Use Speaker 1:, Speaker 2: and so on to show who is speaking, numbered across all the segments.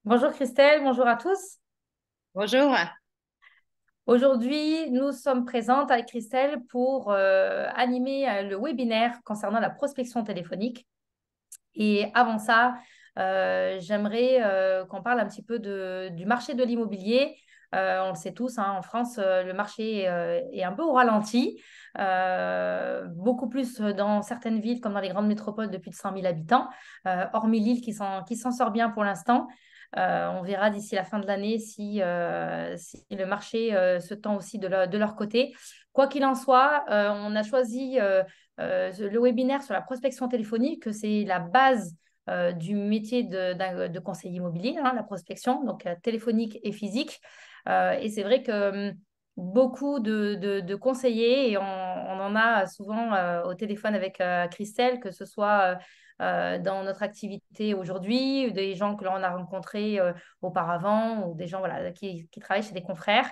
Speaker 1: Bonjour Christelle, bonjour à tous.
Speaker 2: Bonjour.
Speaker 1: Aujourd'hui, nous sommes présentes avec Christelle pour animer le webinaire concernant la prospection téléphonique. Et avant ça, j'aimerais qu'on parle un petit peu du marché de l'immobilier. On le sait tous, hein, en France, le marché est un peu au ralenti, beaucoup plus dans certaines villes comme dans les grandes métropoles de plus de 100 000 habitants, hormis Lille qui s'en sort bien pour l'instant. On verra d'ici la fin de l'année si le marché se tend aussi de leur côté. Quoi qu'il en soit, on a choisi le webinaire sur la prospection téléphonique, que c'est la base du métier de conseiller immobilier, hein, la prospection, donc téléphonique et physique. Et c'est vrai que beaucoup de conseillers, et on en a souvent au téléphone avec Christelle, que ce soit dans notre activité aujourd'hui, des gens que l'on a rencontrés auparavant, ou des gens voilà, qui travaillent chez des confrères.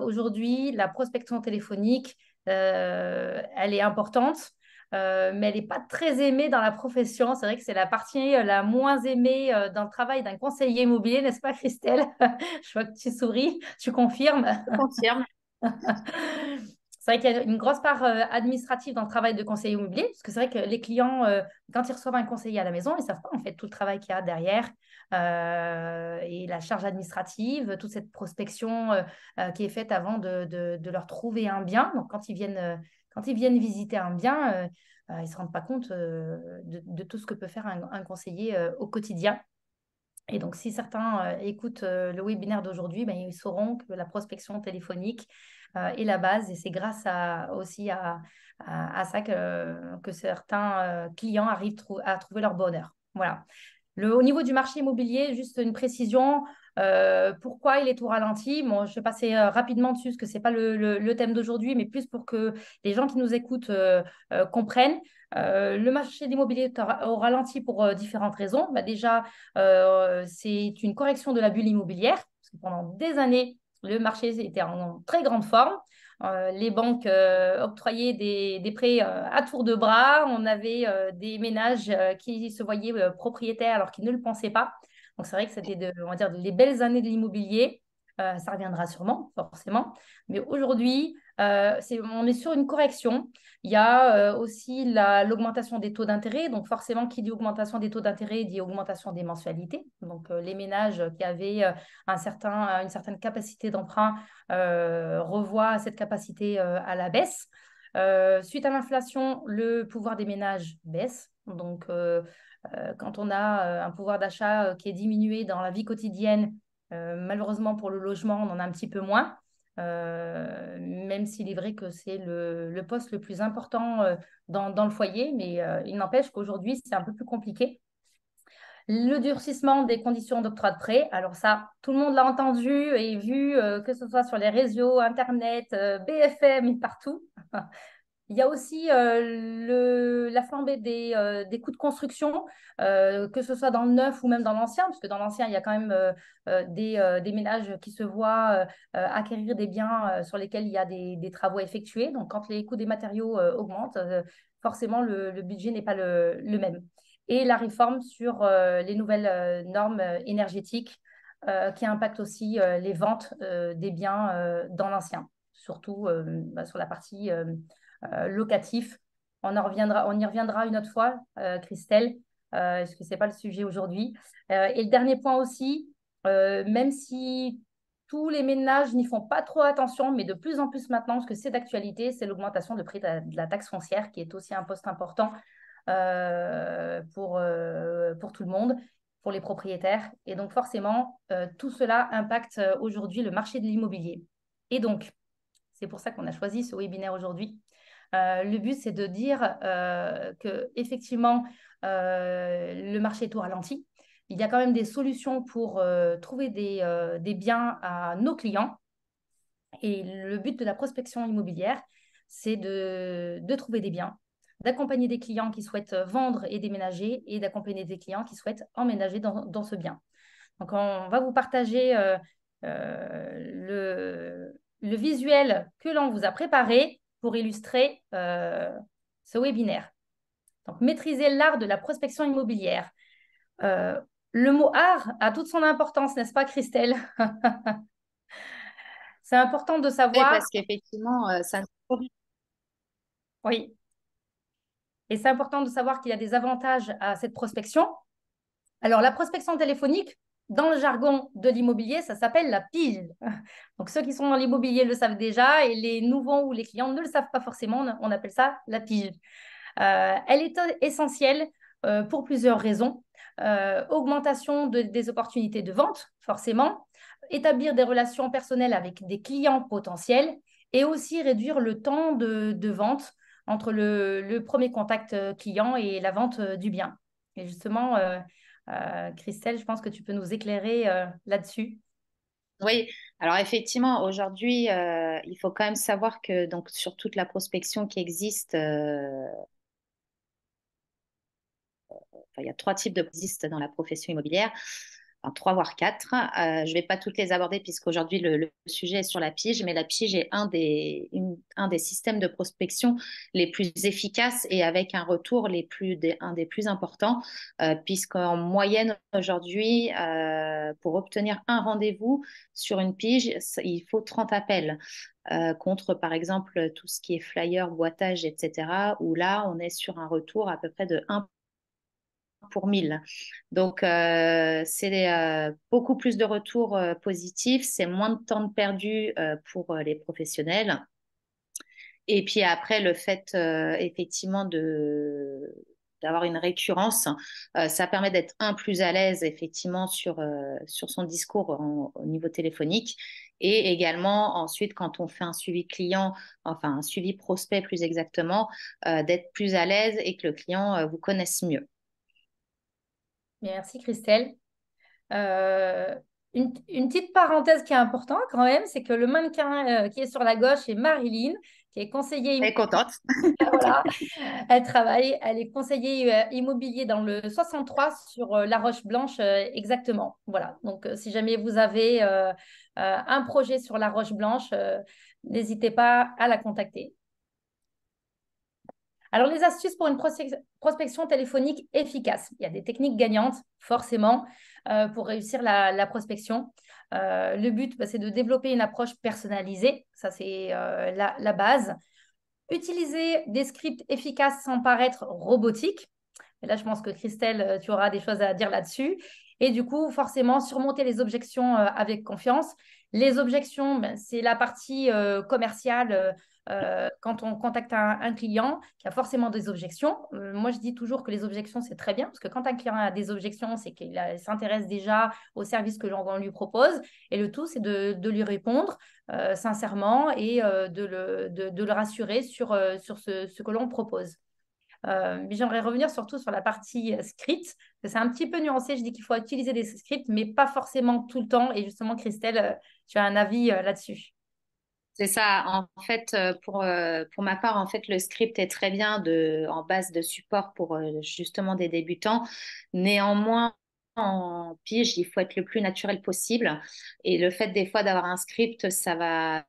Speaker 1: Aujourd'hui, la prospection téléphonique, elle est importante, mais elle n'est pas très aimée dans la profession. C'est vrai que c'est la partie la moins aimée dans le travail d'un conseiller immobilier, n'est-ce pas, Christelle? Je vois que tu souris, tu confirmes.
Speaker 2: Je confirme.
Speaker 1: C'est vrai qu'il y a une grosse part administrative dans le travail de conseiller immobilier, parce que c'est vrai que les clients, quand ils reçoivent un conseiller à la maison, ils ne savent pas en fait tout le travail qu'il y a derrière et la charge administrative, toute cette prospection qui est faite avant de leur trouver un bien. Donc, quand ils viennent visiter un bien, ils ne se rendent pas compte de tout ce que peut faire un conseiller au quotidien. Et donc, si certains écoutent le webinaire d'aujourd'hui, ben, ils sauront que la prospection téléphonique est la base. Et c'est grâce aussi à ça que certains clients arrivent à trouver leur bonheur. Voilà. Au niveau du marché immobilier, juste une précision. Pourquoi il est au ralenti? Bon, je vais passer rapidement dessus parce que ce n'est pas le thème d'aujourd'hui, mais plus pour que les gens qui nous écoutent comprennent. Le marché de l'immobilier est au ralenti pour différentes raisons. Bah, déjà, c'est une correction de la bulle immobilière, parce que pendant des années, le marché était en très grande forme. Les banques octroyaient des prêts à tour de bras. On avait des ménages qui se voyaient propriétaires alors qu'ils ne le pensaient pas. Donc, c'est vrai que c'était, on va dire, les belles années de l'immobilier. Ça reviendra sûrement, forcément. Mais aujourd'hui, on est sur une correction. Il y a aussi l'augmentation des taux d'intérêt. Donc, forcément, qui dit augmentation des taux d'intérêt dit augmentation des mensualités. Donc, les ménages qui avaient une certaine capacité d'emprunt revoient cette capacité à la baisse. Suite à l'inflation, le pouvoir des ménages baisse. Donc, quand on a un pouvoir d'achat qui est diminué dans la vie quotidienne, malheureusement pour le logement, on en a un petit peu moins. Même s'il est vrai que c'est le poste le plus important dans le foyer, mais il n'empêche qu'aujourd'hui, c'est un peu plus compliqué. Le durcissement des conditions d'octroi de prêt, alors ça, tout le monde l'a entendu et vu, que ce soit sur les réseaux, Internet, BFM et partout. Il y a aussi la flambée des coûts de construction, que ce soit dans le neuf ou même dans l'ancien, parce que dans l'ancien, il y a quand même des ménages qui se voient acquérir des biens sur lesquels il y a des travaux effectués. Donc, quand les coûts des matériaux augmentent, forcément, le budget n'est pas le même. Et la réforme sur les nouvelles normes énergétiques qui impactent aussi les ventes des biens dans l'ancien, surtout sur la partie locatif. On y reviendra une autre fois, Christelle, parce que ce n'est pas le sujet aujourd'hui. Et le dernier point aussi, même si tous les ménages n'y font pas trop attention, mais de plus en plus maintenant, parce que c'est d'actualité, c'est l'augmentation de prix de la taxe foncière, qui est aussi un poste important pour tout le monde, pour les propriétaires. Et donc forcément, tout cela impacte aujourd'hui le marché de l'immobilier. Et donc, c'est pour ça qu'on a choisi ce webinaire aujourd'hui. Le but, c'est de dire que effectivement, le marché est au ralenti. Il y a quand même des solutions pour trouver des biens à nos clients. Et le but de la prospection immobilière, c'est de trouver des biens, d'accompagner des clients qui souhaitent vendre et déménager et d'accompagner des clients qui souhaitent emménager dans ce bien. Donc, on va vous partager le visuel que l'on vous a préparé pour illustrer ce webinaire. Donc, maîtriser l'art de la prospection immobilière. Le mot art a toute son importance, n'est-ce pas, Christelle? C'est important de
Speaker 2: Oui,
Speaker 1: savoir,
Speaker 2: parce qu'effectivement, ça.
Speaker 1: oui, et c'est important de savoir qu'il y a des avantages à cette prospection. Alors, la prospection téléphonique, dans le jargon de l'immobilier, ça s'appelle la pige. Donc, ceux qui sont dans l'immobilier le savent déjà et les nouveaux ou les clients ne le savent pas forcément. On appelle ça la pige. Elle est essentielle pour plusieurs raisons. Augmentation des opportunités de vente, forcément. Établir des relations personnelles avec des clients potentiels et aussi réduire le temps de vente entre le premier contact client et la vente du bien. Et justement, Christelle, je pense que tu peux nous éclairer là-dessus.
Speaker 2: Oui, alors effectivement, aujourd'hui, il faut quand même savoir que donc sur toute la prospection qui existe, enfin, il y a trois types de existent dans la profession immobilière, enfin, trois voire quatre. Je ne vais pas toutes les aborder puisqu'aujourd'hui le sujet est sur la pige, mais la pige est un des systèmes de prospection les plus efficaces et avec un retour un des plus importants, puisqu'en moyenne aujourd'hui, pour obtenir un rendez-vous sur une pige, il faut 30 appels. Contre, par exemple, tout ce qui est flyer, boitage, etc., où là, on est sur un retour à peu près de 1 pour 1000. Donc, c'est beaucoup plus de retours positifs, c'est moins de temps de perdu pour les professionnels. Et puis après, le fait effectivement d'avoir une récurrence, ça permet d'être plus à l'aise effectivement sur son discours au niveau téléphonique. Et également, ensuite, quand on fait un suivi client, enfin un suivi prospect plus exactement, d'être plus à l'aise et que le client vous connaisse mieux.
Speaker 1: Merci, Christelle. Euh, une petite parenthèse qui est importante quand même, c'est que le mannequin qui est sur la gauche est Marilyn, qui est
Speaker 2: Elle
Speaker 1: conseillère.
Speaker 2: est contente.
Speaker 1: Voilà, elle travaille, elle est conseillère immobilier dans le 63 sur La Roche-Blanche exactement. Voilà, donc si jamais vous avez un projet sur La Roche-Blanche, n'hésitez pas à la contacter. Alors, les astuces pour une prospection téléphonique efficace. Il y a des techniques gagnantes, forcément, pour réussir la prospection. Le but, bah, c'est de développer une approche personnalisée. Ça, c'est la base. Utiliser des scripts efficaces sans paraître robotique. Et là, je pense que Christelle, tu auras des choses à dire là-dessus. Et du coup, forcément, surmonter les objections avec confiance. Les objections, ben, c'est la partie commerciale. Quand on contacte un client qui a forcément des objections, moi je dis toujours que les objections c'est très bien parce que quand un client a des objections, c'est qu'il s'intéresse déjà au service que l'on lui propose et le tout c'est de lui répondre sincèrement et de le rassurer sur ce que l'on propose. Mais j'aimerais revenir surtout sur la partie script, parce que c'est un petit peu nuancé. Je dis qu'il faut utiliser des scripts, mais pas forcément tout le temps. Et justement, Christelle, tu as un avis là-dessus.
Speaker 2: C'est ça. En fait, pour ma part, en fait, le script est très bien en base de support pour justement des débutants. Néanmoins, en pige, il faut être le plus naturel possible. Et le fait des fois d'avoir un script, ça va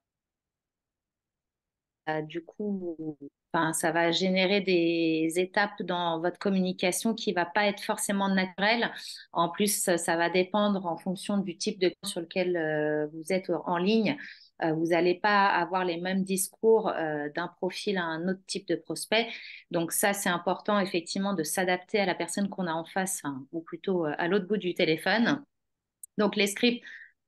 Speaker 2: du coup, enfin, ça va générer des étapes dans votre communication qui va pas être forcément naturelle. En plus, ça va dépendre en fonction du type de sur lequel vous êtes en ligne. Vous n'allez pas avoir les mêmes discours d'un profil à un autre type de prospect. Donc ça, c'est important effectivement de s'adapter à la personne qu'on a en face, hein, ou plutôt à l'autre bout du téléphone. Donc les scripts,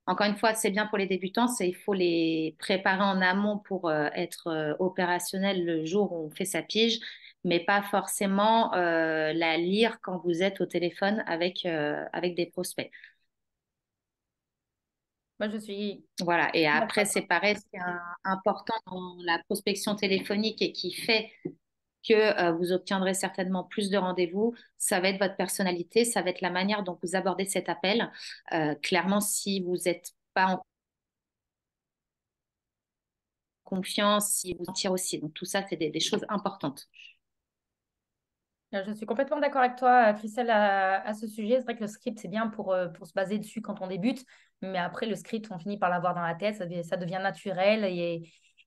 Speaker 2: encore une fois, c'est bien pour les débutants, il faut les préparer en amont pour être opérationnel le jour où on fait sa pige, mais pas forcément la lire quand vous êtes au téléphone avec des prospects.
Speaker 1: Moi, je suis
Speaker 2: Voilà. Et après,
Speaker 1: d'accord.
Speaker 2: c'est pareil, ce qui est important dans la prospection téléphonique et qui fait que vous obtiendrez certainement plus de rendez-vous. Ça va être votre personnalité, ça va être la manière dont vous abordez cet appel. Clairement, si vous n'êtes pas en confiance, si vous sentir aussi. Donc tout ça, c'est des choses importantes.
Speaker 1: Je suis complètement d'accord avec toi, Christelle, à ce sujet. C'est vrai que le script, c'est bien pour se baser dessus quand on débute. Mais après, le script, on finit par l'avoir dans la tête. Ça devient naturel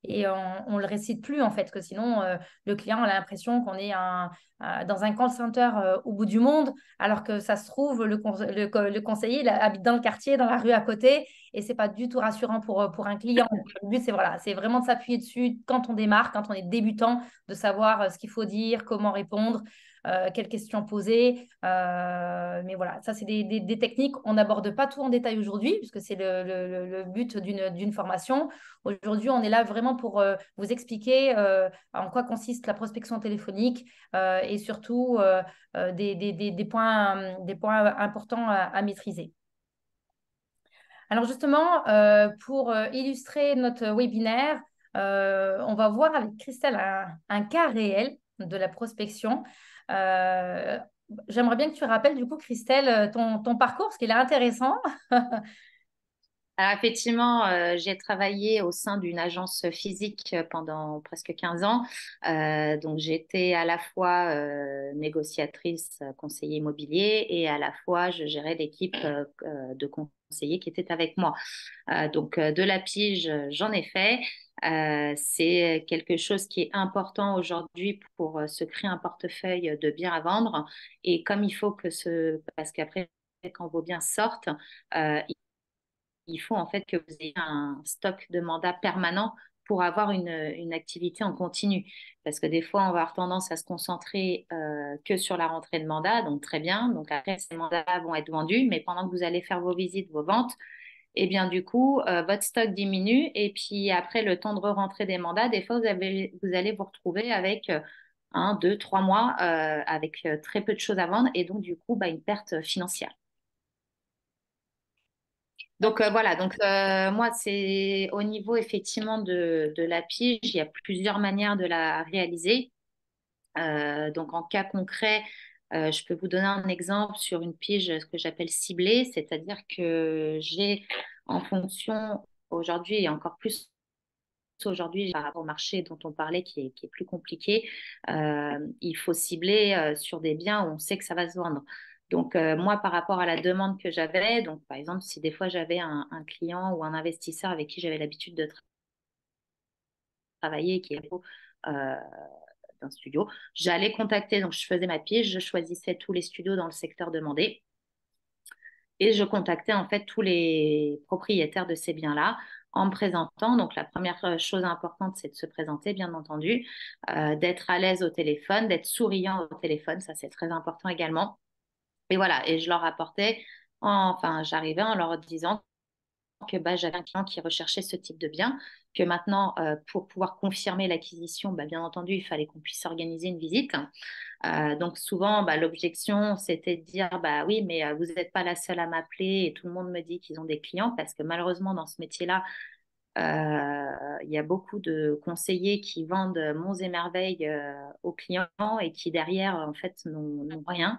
Speaker 1: et on le récite plus en fait, parce que sinon le client a l'impression qu'on est dans un call center au bout du monde, alors que ça se trouve, le conseiller il habite dans le quartier, dans la rue à côté, et c'est pas du tout rassurant pour un client. Le but, c'est voilà, c'est vraiment de s'appuyer dessus quand on démarre, quand on est débutant, de savoir ce qu'il faut dire, comment répondre, quelles questions poser. Mais voilà, ça, c'est des techniques. On n'aborde pas tout en détail aujourd'hui, puisque c'est le but d'une formation. Aujourd'hui, on est là vraiment pour vous expliquer en quoi consiste la prospection téléphonique et surtout des points importants à maîtriser. Alors justement, pour illustrer notre webinaire, on va voir avec Christelle un cas réel de la prospection. Euh, J'aimerais bien que tu rappelles du coup, Christelle, ton parcours, parce qu'il est intéressant.
Speaker 2: Alors effectivement, j'ai travaillé au sein d'une agence physique pendant presque 15 ans. Donc j'étais à la fois négociatrice, conseiller immobilier et à la fois je gérais l'équipe de conseillers qui étaient avec moi. Donc de la pige, j'en ai fait. C'est quelque chose qui est important aujourd'hui pour se créer un portefeuille de biens à vendre. Et comme il faut parce qu'après, quand vos biens sortent, il faut en fait que vous ayez un stock de mandats permanent pour avoir une activité en continu. Parce que des fois, on va avoir tendance à se concentrer que sur la rentrée de mandats, donc très bien. Donc après, ces mandats vont être vendus, mais pendant que vous allez faire vos visites, vos ventes, et bien du coup, votre stock diminue. Et puis après, le temps de re-rentrer des mandats, des fois, vous allez vous retrouver avec 1, 2, 3 mois avec très peu de choses à vendre et donc du coup, bah, une perte financière. Donc voilà, donc moi c'est au niveau effectivement de la pige, il y a plusieurs manières de la réaliser. Donc en cas concret, je peux vous donner un exemple sur une pige ce que j'appelle ciblée, c'est-à-dire que j'ai en fonction aujourd'hui et encore plus aujourd'hui par rapport au marché dont on parlait qui est plus compliqué, il faut cibler sur des biens où on sait que ça va se vendre. Donc, moi, par rapport à la demande que j'avais, donc par exemple, si des fois j'avais un client ou un investisseur avec qui j'avais l'habitude de travailler, qui est euh, d'un studio, j'allais contacter, donc je faisais ma pige, je choisissais tous les studios dans le secteur demandé et je contactais en fait tous les propriétaires de ces biens-là en me présentant. Donc la première chose importante, c'est de se présenter, bien entendu, d'être à l'aise au téléphone, d'être souriant au téléphone, ça c'est très important également. Et voilà, et je leur apportais, enfin j'arrivais en leur disant que bah, j'avais un client qui recherchait ce type de bien, que maintenant, pour pouvoir confirmer l'acquisition, bah, bien entendu, il fallait qu'on puisse organiser une visite. Donc souvent, bah, l'objection, c'était de dire, bah oui, mais vous n'êtes pas la seule à m'appeler et tout le monde me dit qu'ils ont des clients parce que malheureusement, dans ce métier-là, il y a beaucoup de conseillers qui vendent monts et merveilles aux clients et qui derrière, en fait, n'ont rien.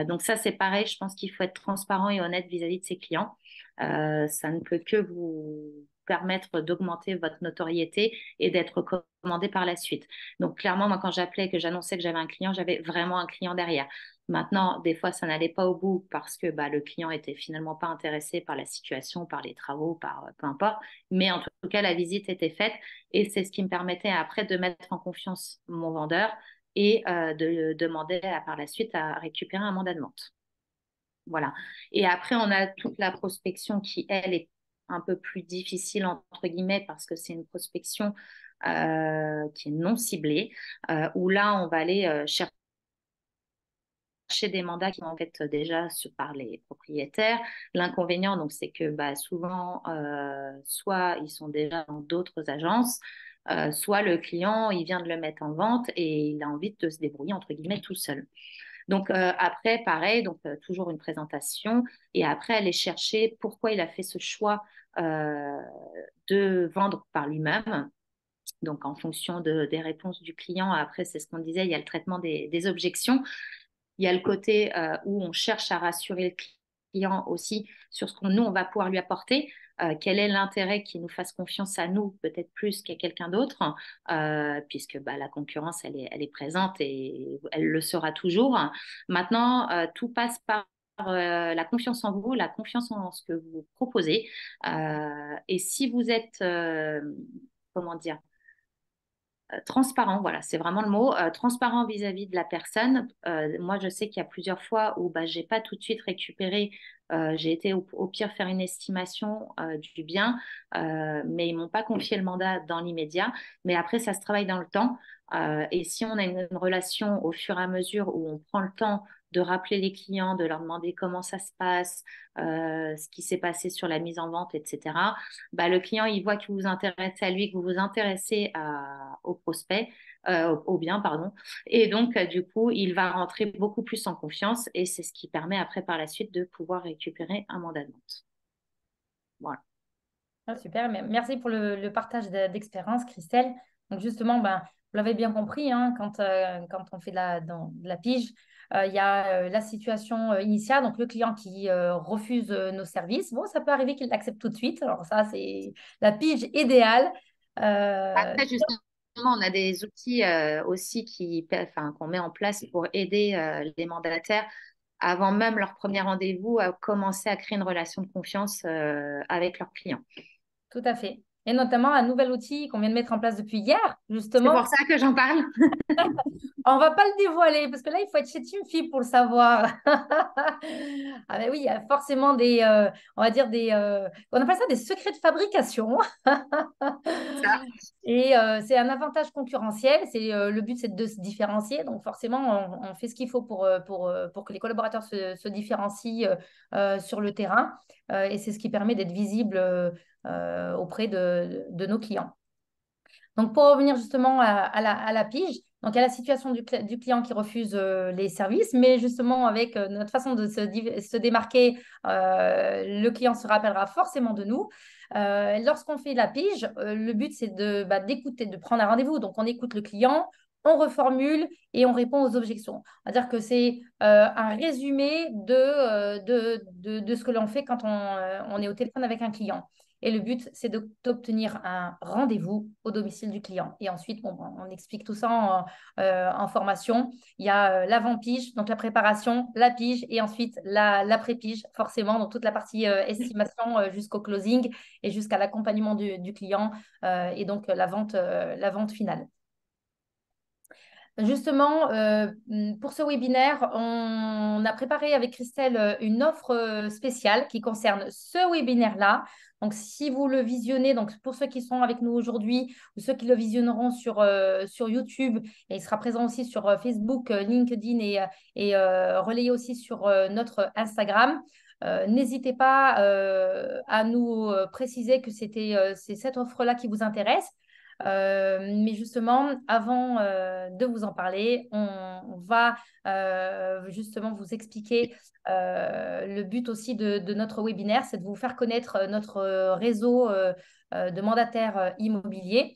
Speaker 2: Donc ça, c'est pareil, je pense qu'il faut être transparent et honnête vis-à-vis de ses clients. Ça ne peut que vous permettre d'augmenter votre notoriété et d'être recommandé par la suite. Donc clairement, moi, quand j'appelais, que j'annonçais que j'avais un client, j'avais vraiment un client derrière. Maintenant, des fois, ça n'allait pas au bout parce que bah, le client était finalement pas intéressé par la situation, par les travaux, par peu importe. Mais en tout cas, la visite était faite et c'est ce qui me permettait après de mettre en confiance mon vendeur et de demander par la suite à récupérer un mandat de vente. Voilà. Et après, on a toute la prospection qui, elle, est un peu plus difficile, entre guillemets, parce que c'est une prospection qui est non ciblée, où là, on va aller chercher des mandats qui sont en fait déjà par les propriétaires. L'inconvénient, donc, c'est que bah, souvent, soit ils sont déjà dans d'autres agences, soit le client, il vient de le mettre en vente et il a envie de se débrouiller, entre guillemets, tout seul. Donc après, pareil, donc toujours une présentation et après aller chercher pourquoi il a fait ce choix de vendre par lui-même. Donc en fonction des réponses du client, après c'est ce qu'on disait, il y a le traitement des objections. Il y a le côté où on cherche à rassurer le client aussi sur ce qu'on nous on va pouvoir lui apporter. Quel est l'intérêt qu'il nous fasse confiance à nous, peut-être plus qu'à quelqu'un d'autre, puisque bah, la concurrence, elle est présente et elle le sera toujours. Maintenant, tout passe par la confiance en vous, la confiance en ce que vous proposez. Et si vous êtes comment dire, transparent, voilà, c'est vraiment le mot, transparent vis-à-vis de la personne. Moi, je sais qu'il y a plusieurs fois où bah, j'ai pas tout de suite récupéré. J'ai été au pire faire une estimation du bien, mais ils m'ont pas confié le mandat dans l'immédiat. Mais après, ça se travaille dans le temps. Et si on a une relation au fur et à mesure où on prend le temps de rappeler les clients, de leur demander comment ça se passe, ce qui s'est passé sur la mise en vente, etc., bah, le client, il voit que vous vous intéressez à lui, que vous vous intéressez au prospect, au bien, pardon. Et donc, du coup, il va rentrer beaucoup plus en confiance et c'est ce qui permet après, par la suite, de pouvoir récupérer un mandat de vente. Voilà.
Speaker 1: Ah, super, merci pour le partage d'expérience, Christelle. Donc justement, ben, vous l'avez bien compris, hein, quand on fait de la pige, il y a la situation initiale, donc le client qui refuse nos services. Bon, ça peut arriver qu'il l'accepte tout de suite. Alors ça, c'est la pige idéale. Euh,
Speaker 2: Après, justement, on a des outils aussi enfin, qu'on met en place pour aider les mandataires avant même leur premier rendez-vous à commencer à créer une relation de confiance avec leurs clients.
Speaker 1: Tout à fait. Et notamment un nouvel outil qu'on vient de mettre en place depuis hier,
Speaker 2: C'est
Speaker 1: justement.
Speaker 2: pour ça que j'en parle.
Speaker 1: On va pas le dévoiler parce que là, il faut être chez Team Fille pour le savoir. Ah ben oui, il y a forcément on va dire on appelle ça des secrets de fabrication.
Speaker 2: Ça.
Speaker 1: Et c'est un avantage concurrentiel. Le but, c'est de se différencier. Donc forcément, on fait ce qu'il faut pour que les collaborateurs se différencient sur le terrain. Et c'est ce qui permet d'être visible auprès de nos clients. Donc, pour revenir justement à la pige, donc à la situation du client qui refuse les services, mais justement avec notre façon de se démarquer, le client se rappellera forcément de nous. Lorsqu'on fait la pige, le but c'est d'écouter, de prendre un rendez-vous. Donc, on écoute le client, on reformule et on répond aux objections. C'est-à-dire que c'est un résumé de ce que l'on fait quand on est au téléphone avec un client. Et le but, c'est d'obtenir un rendez-vous au domicile du client. Et ensuite, bon, on explique tout ça en formation. Il y a l'avant-pige, donc la préparation, la pige et ensuite l'après-pige, forcément, donc toute la partie estimation jusqu'au closing et jusqu'à l'accompagnement du client et donc la vente finale. Justement, pour ce webinaire, on a préparé avec Christelle une offre spéciale qui concerne ce webinaire-là. Donc, si vous le visionnez, donc pour ceux qui sont avec nous aujourd'hui ou ceux qui le visionneront sur YouTube, et il sera présent aussi sur Facebook, LinkedIn et relayé aussi sur notre Instagram. N'hésitez pas à nous préciser que c'est cette offre-là qui vous intéresse. Mais justement, avant de vous en parler, on va justement vous expliquer le but aussi de notre webinaire, c'est de vous faire connaître notre réseau de mandataires immobiliers.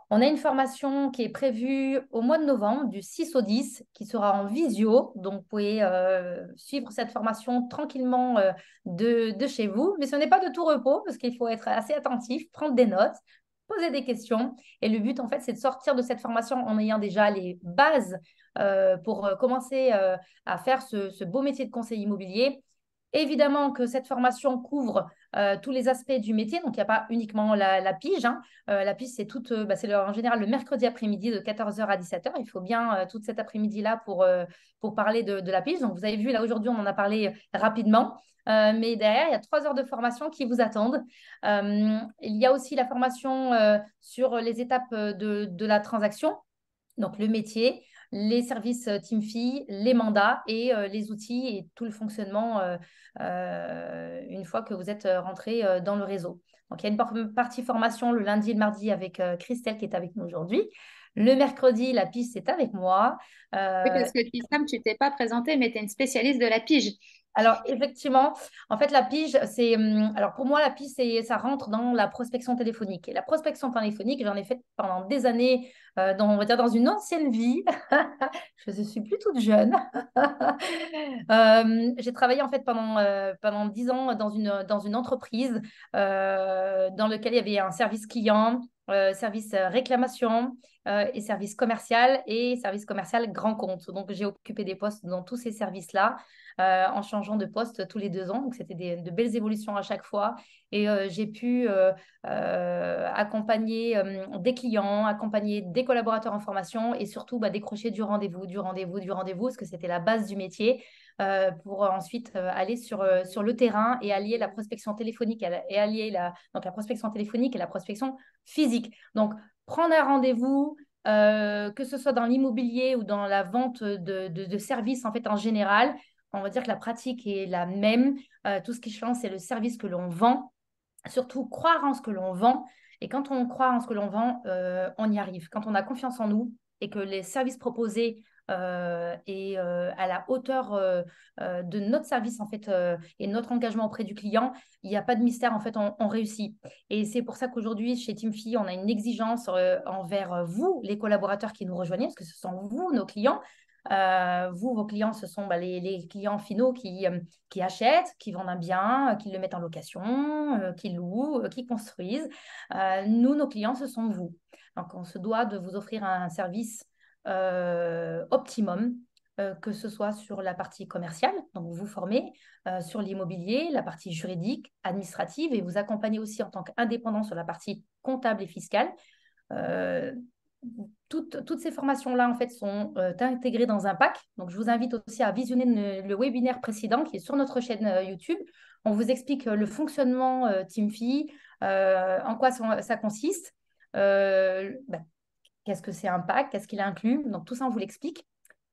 Speaker 1: On a une formation qui est prévue au mois de novembre, du 6 au 10, qui sera en visio. Donc, vous pouvez suivre cette formation tranquillement de chez vous. Mais ce n'est pas de tout repos parce qu'il faut être assez attentif, prendre des notes, poser des questions. Et le but, en fait, c'est de sortir de cette formation en ayant déjà les bases pour commencer à faire ce beau métier de conseiller immobilier. Évidemment que cette formation couvre tous les aspects du métier, donc il n'y a pas uniquement la pige. Hein. La pige, c'est en général le mercredi après-midi de 14 heures à 17 heures. Il faut bien toute cet après-midi-là pour parler de la pige. Donc vous avez vu, là aujourd'hui, on en a parlé rapidement. Mais derrière, il y a 3 heures de formation qui vous attendent. Il y a aussi la formation sur les étapes de la transaction, donc le métier, les services Team Fille, les mandats et les outils et tout le fonctionnement une fois que vous êtes rentré dans le réseau. Donc, il y a une partie formation le lundi et le mardi avec Christelle qui est avec nous aujourd'hui. Le mercredi, la piste est avec moi.
Speaker 2: Oui,
Speaker 1: Euh,
Speaker 2: parce que Tissam, tu t'es pas présentée, mais tu es une spécialiste de la pige.
Speaker 1: Alors, effectivement, en fait, la pige, alors pour moi, la pige, ça rentre dans la prospection téléphonique. Et la prospection téléphonique, j'en ai fait pendant des années, on va dire dans une ancienne vie. Je suis plus toute jeune. J'ai travaillé en fait pendant 10 ans dans une entreprise dans laquelle il y avait un service client. service réclamation et service commercial grand compte. Donc, j'ai occupé des postes dans tous ces services-là en changeant de poste tous les 2 ans. Donc, c'était de belles évolutions à chaque fois. Et j'ai pu accompagner des clients, accompagner des collaborateurs en formation et surtout décrocher du rendez-vous, parce que c'était la base du métier pour ensuite aller sur le terrain et allier la prospection téléphonique et allier donc la prospection téléphonique et la prospection physique. Donc, prendre un rendez-vous, que ce soit dans l'immobilier ou dans la vente de services en fait en général, on va dire que la pratique est la même. Tout ce qui change, c'est le service que l'on vend. Surtout, croire en ce que l'on vend. Et quand on croit en ce que l'on vend, on y arrive. Quand on a confiance en nous et que les services proposés est à la hauteur de notre service en fait et notre engagement auprès du client, il n'y a pas de mystère en fait, on réussit. Et c'est pour ça qu'aujourd'hui chez Teamfi, on a une exigence envers vous, les collaborateurs qui nous rejoignent, parce que ce sont vous, nos clients. Vous, vos clients, ce sont les clients finaux qui achètent, qui vendent un bien, qui le mettent en location, qui louent, qui construisent. Nous, nos clients, ce sont vous. Donc, on se doit de vous offrir un service optimum, que ce soit sur la partie commerciale, donc vous vous formez, sur l'immobilier, la partie juridique, administrative, et vous accompagnez aussi en tant qu'indépendant sur la partie comptable et fiscale. Euh, toutes ces formations-là, en fait, sont intégrées dans un pack. Donc, je vous invite aussi à visionner le webinaire précédent qui est sur notre chaîne YouTube. On vous explique le fonctionnement Teamfi, en quoi ça consiste, qu'est-ce que c'est un pack, qu'est-ce qu'il inclut. Donc, tout ça, on vous l'explique.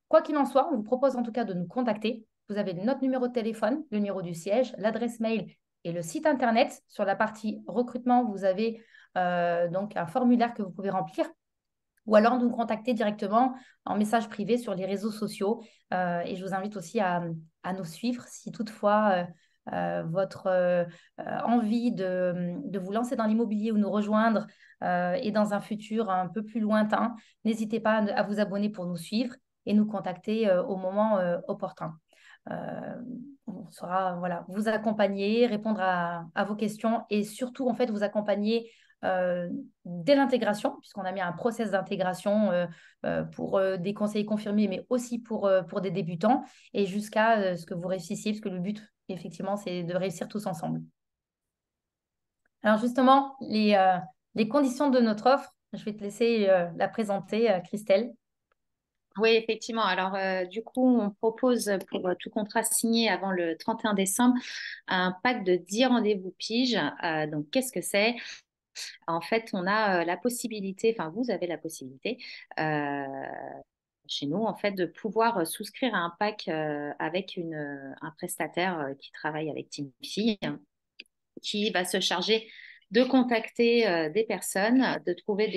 Speaker 1: Quoi qu'il en soit, on vous propose en tout cas de nous contacter. Vous avez notre numéro de téléphone, le numéro du siège, l'adresse mail et le site internet. Sur la partie recrutement, vous avez donc un formulaire que vous pouvez remplir ou alors nous contacter directement en message privé sur les réseaux sociaux. Et je vous invite aussi à nous suivre si toutefois votre envie de vous lancer dans l'immobilier ou nous rejoindre est dans un futur un peu plus lointain. N'hésitez pas à vous abonner pour nous suivre et nous contacter au moment opportun. Euh, on saura voilà, vous accompagner, répondre à vos questions et surtout en fait vous accompagner dès l'intégration, puisqu'on a mis un process d'intégration pour des conseillers confirmés, mais aussi pour des débutants, et jusqu'à ce que vous réussissiez, parce que le but, effectivement, c'est de réussir tous ensemble. Alors justement, les conditions de notre offre, je vais te laisser la présenter, Christelle.
Speaker 2: Oui, effectivement. Alors, du coup, on propose pour tout contrat signé avant le 31 décembre un pack de 10 rendez-vous pige. Donc, qu'est-ce que c'est? En fait, on a la possibilité, enfin, vous avez la possibilité chez nous, en fait, de pouvoir souscrire à un pack avec un prestataire qui travaille avec Teamfi, qui va se charger de contacter des personnes, de trouver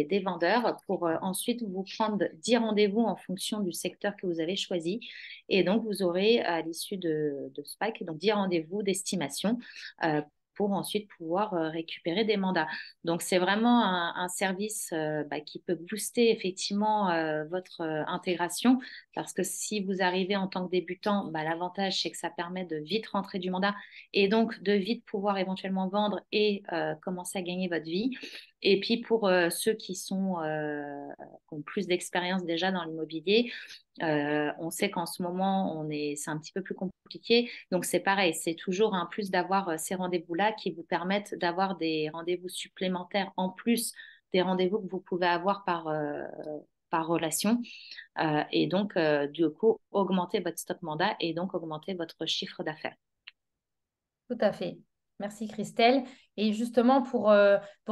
Speaker 2: des vendeurs pour ensuite vous prendre 10 rendez-vous en fonction du secteur que vous avez choisi. Et donc, vous aurez à l'issue de ce pack, donc 10 rendez-vous d'estimation pour ensuite pouvoir récupérer des mandats. Donc, c'est vraiment un service qui peut booster effectivement votre intégration parce que si vous arrivez en tant que débutant, l'avantage, c'est que ça permet de vite rentrer du mandat et donc de vite pouvoir éventuellement vendre et commencer à gagner votre vie. Et puis pour ceux qui ont plus d'expérience déjà dans l'immobilier, on sait qu'en ce moment, c'est un petit peu plus compliqué. Donc c'est pareil, c'est toujours un plus d'avoir ces rendez-vous-là qui vous permettent d'avoir des rendez-vous supplémentaires en plus des rendez-vous que vous pouvez avoir par relation. Et donc, du coup, augmenter votre stock mandat et donc augmenter votre chiffre d'affaires.
Speaker 1: Tout à fait. Merci Christelle. Et justement, pour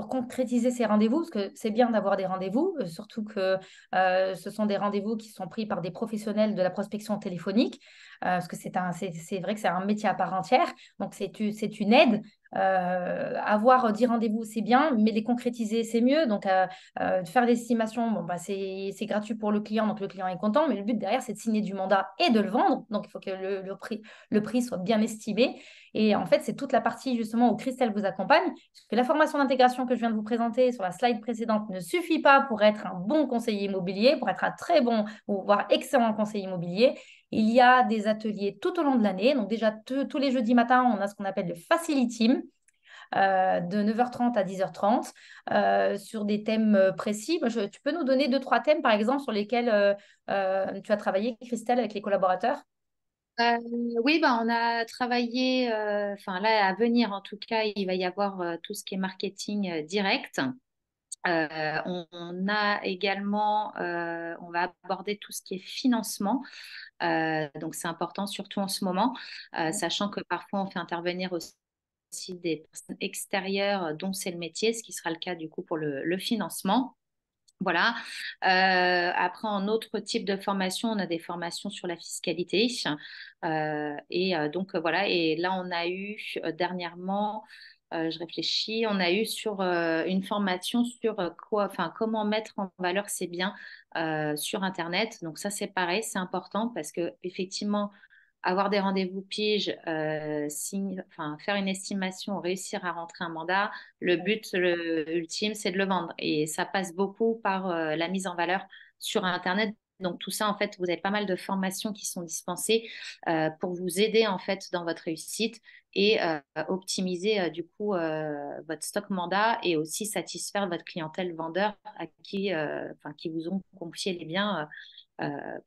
Speaker 1: concrétiser ces rendez-vous, parce que c'est bien d'avoir des rendez-vous, surtout que ce sont des rendez-vous qui sont pris par des professionnels de la prospection téléphonique, parce que c'est vrai que c'est un métier à part entière, donc c'est une aide. Avoir 10 rendez-vous, c'est bien, mais les concrétiser, c'est mieux. Donc, faire l'estimation, bon, c'est gratuit pour le client, donc le client est content, mais le but derrière, c'est de signer du mandat et de le vendre. Donc, il faut que le prix soit bien estimé. Et en fait, c'est toute la partie justement où Christelle vous accompagne, parce que la formation d'intégration que je viens de vous présenter sur la slide précédente ne suffit pas pour être un bon conseiller immobilier, pour être un très bon ou voire excellent conseiller immobilier. Il y a des ateliers tout au long de l'année. Donc déjà, tous les jeudis matins, on a ce qu'on appelle le Facility Team. de 9h30 à 10h30 sur des thèmes précis. Tu peux nous donner deux, trois thèmes, par exemple, sur lesquels tu as travaillé, Christelle, avec les collaborateurs?
Speaker 2: Euh, oui, bah, on a travaillé, enfin là à venir en tout cas, il va y avoir tout ce qui est marketing direct. On a également, on va aborder tout ce qui est financement. Donc c'est important, surtout en ce moment, sachant que parfois on fait intervenir aussi des personnes extérieures dont c'est le métier, ce qui sera le cas du coup pour le financement. Voilà. Après, en autre type de formation, on a des formations sur la fiscalité. Donc, voilà. Et là, on a eu dernièrement, je réfléchis, on a eu sur une formation sur quoi, enfin, comment mettre en valeur ses biens sur Internet. Donc, ça, c'est pareil, c'est important parce que effectivement, avoir des rendez-vous pige, enfin, faire une estimation, réussir à rentrer un mandat, le but ultime, c'est de le vendre. Et ça passe beaucoup par la mise en valeur sur Internet. Donc tout ça, en fait, vous avez pas mal de formations qui sont dispensées pour vous aider, en fait, dans votre réussite et optimiser, du coup, votre stock mandat et aussi satisfaire votre clientèle vendeur enfin, qui vous ont confié les biens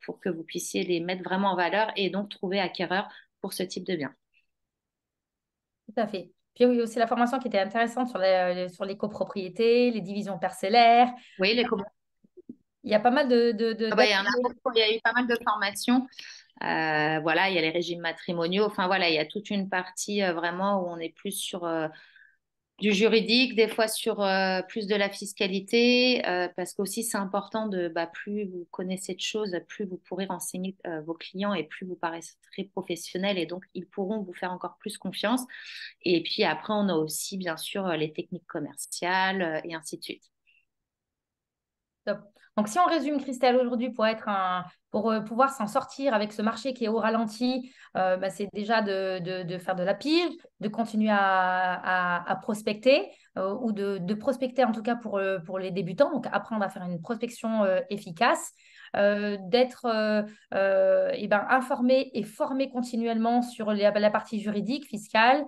Speaker 2: pour que vous puissiez les mettre vraiment en valeur et donc trouver acquéreur pour ce type de bien.
Speaker 1: Tout à fait. Puis oui, aussi la formation qui était intéressante sur les copropriétés, les divisions parcellaires.
Speaker 2: Oui,
Speaker 1: Il y a pas mal
Speaker 2: ah bah, il y en a
Speaker 1: d'ateliers.
Speaker 2: beaucoup, il y a eu pas mal de formations. Voilà, il y a les régimes matrimoniaux. Enfin voilà, il y a toute une partie vraiment où on est plus sur du juridique, des fois sur plus de la fiscalité, parce qu'aussi c'est important de bah, plus vous connaissez de choses, plus vous pourrez renseigner vos clients et plus vous paraîtrez professionnel et donc ils pourront vous faire encore plus confiance. Et puis après, on a aussi bien sûr les techniques commerciales et ainsi de suite.
Speaker 1: Top. Donc, si on résume, Christelle, aujourd'hui, pour pouvoir s'en sortir avec ce marché qui est au ralenti, bah, c'est déjà de faire de la pige, de continuer à prospecter ou de prospecter en tout cas pour les débutants, donc apprendre à faire une prospection efficace, d'être eh ben, informé et formé continuellement sur la partie juridique, fiscale,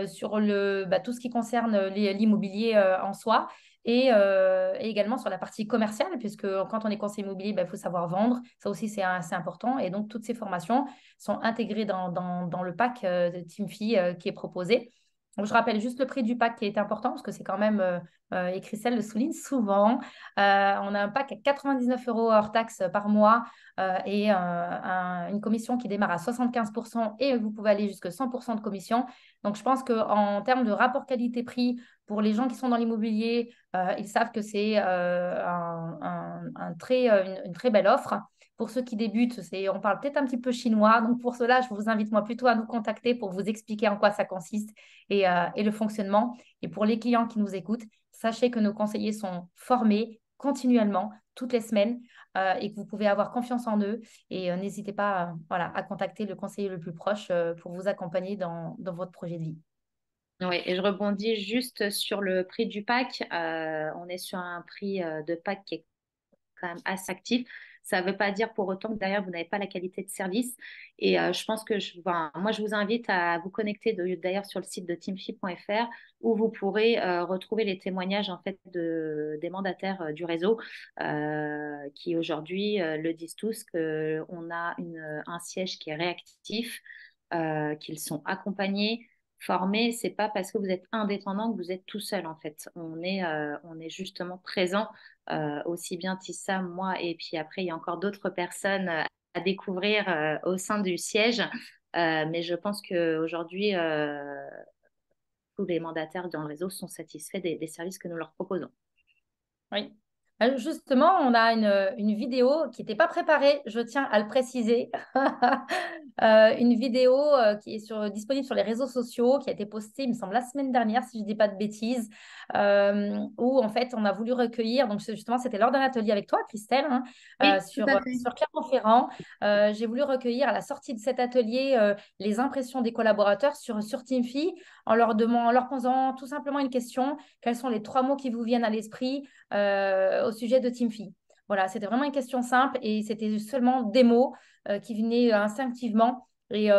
Speaker 1: sur tout ce qui concerne l'immobilier en soi et également sur la partie commerciale, puisque quand on est conseiller immobilier, il faut savoir vendre. Ça aussi, c'est important. Et donc, toutes ces formations sont intégrées dans le pack de Team Fee qui est proposé. Donc, je rappelle juste le prix du pack qui est important, parce que c'est quand même, et Christelle le souligne souvent, on a un pack à 99 € hors taxe par mois et une commission qui démarre à 75% et vous pouvez aller jusqu'à 100% de commission. Donc, je pense qu'en termes de rapport qualité-prix, pour les gens qui sont dans l'immobilier, ils savent que c'est une très belle offre. Pour ceux qui débutent, on parle peut-être un petit peu chinois. Donc, pour cela, je vous invite moi plutôt à nous contacter pour vous expliquer en quoi ça consiste et le fonctionnement. Et pour les clients qui nous écoutent, sachez que nos conseillers sont formés continuellement, toutes les semaines, et que vous pouvez avoir confiance en eux. Et n'hésitez pas voilà, à contacter le conseiller le plus proche pour vous accompagner dans votre projet de vie.
Speaker 2: Oui, et je rebondis juste sur le prix du pack. On est sur un prix de pack qui est quand même assez actif. Ça ne veut pas dire pour autant que derrière, vous n'avez pas la qualité de service. Et je pense que moi, je vous invite à vous connecter d'ailleurs sur le site de teamfit.fr où vous pourrez retrouver les témoignages en fait des mandataires du réseau qui aujourd'hui le disent tous qu'on a un siège qui est réactif, qu'ils sont accompagnés. Formés, c'est pas parce que vous êtes indépendant que vous êtes tout seul en fait. On est justement présent aussi bien Tissa, moi, et puis après, il y a encore d'autres personnes à découvrir au sein du siège. Mais je pense qu'aujourd'hui, tous les mandataires dans le réseau sont satisfaits des services que nous leur proposons.
Speaker 1: Oui. Justement, on a une vidéo qui n'était pas préparée, je tiens à le préciser. Une vidéo qui est disponible sur les réseaux sociaux, qui a été postée, il me semble, la semaine dernière, si je ne dis pas de bêtises, où en fait, on a voulu recueillir, donc justement, c'était lors d'un atelier avec toi, Christelle, hein,
Speaker 2: Oui, tout à fait.
Speaker 1: sur Clermont-Ferrand. J'ai voulu recueillir à la sortie de cet atelier les impressions des collaborateurs sur Teamfy en leur posant tout simplement une question. Quels sont les trois mots qui vous viennent à l'esprit au sujet de Teamfy? Voilà, c'était vraiment une question simple et c'était seulement des mots qui venaient instinctivement. Et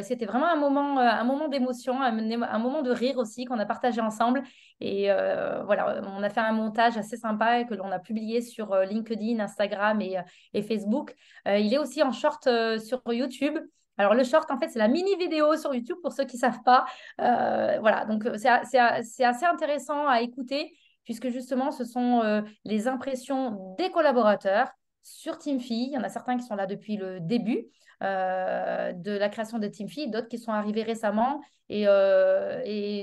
Speaker 1: c'était vraiment un moment d'émotion, un moment de rire aussi qu'on a partagé ensemble. Et voilà, on a fait un montage assez sympa et que l'on a publié sur LinkedIn, Instagram et Facebook. Il est aussi en short sur YouTube. Alors, le short, en fait, c'est la mini vidéo sur YouTube pour ceux qui ne savent pas. Voilà, donc c'est assez intéressant à écouter puisque justement, ce sont les impressions des collaborateurs sur Teamfy. Il y en a certains qui sont là depuis le début de la création de Teamfy, d'autres qui sont arrivés récemment. Et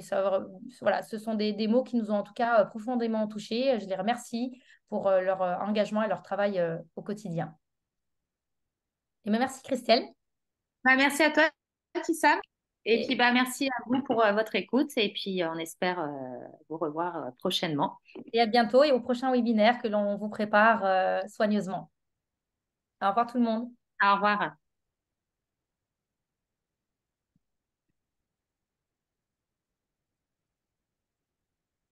Speaker 1: ça, voilà, ce sont des mots qui nous ont en tout cas profondément touchés. Je les remercie pour leur engagement et leur travail au quotidien. Et bien, merci Christelle.
Speaker 2: Bah, merci à toi, Tissam. Et puis,
Speaker 1: Et,
Speaker 2: bah, merci à vous pour votre écoute. Et puis, on espère vous revoir prochainement.
Speaker 1: et à bientôt et au prochain webinaire que l'on vous prépare soigneusement. Au revoir tout le monde.
Speaker 2: Au revoir.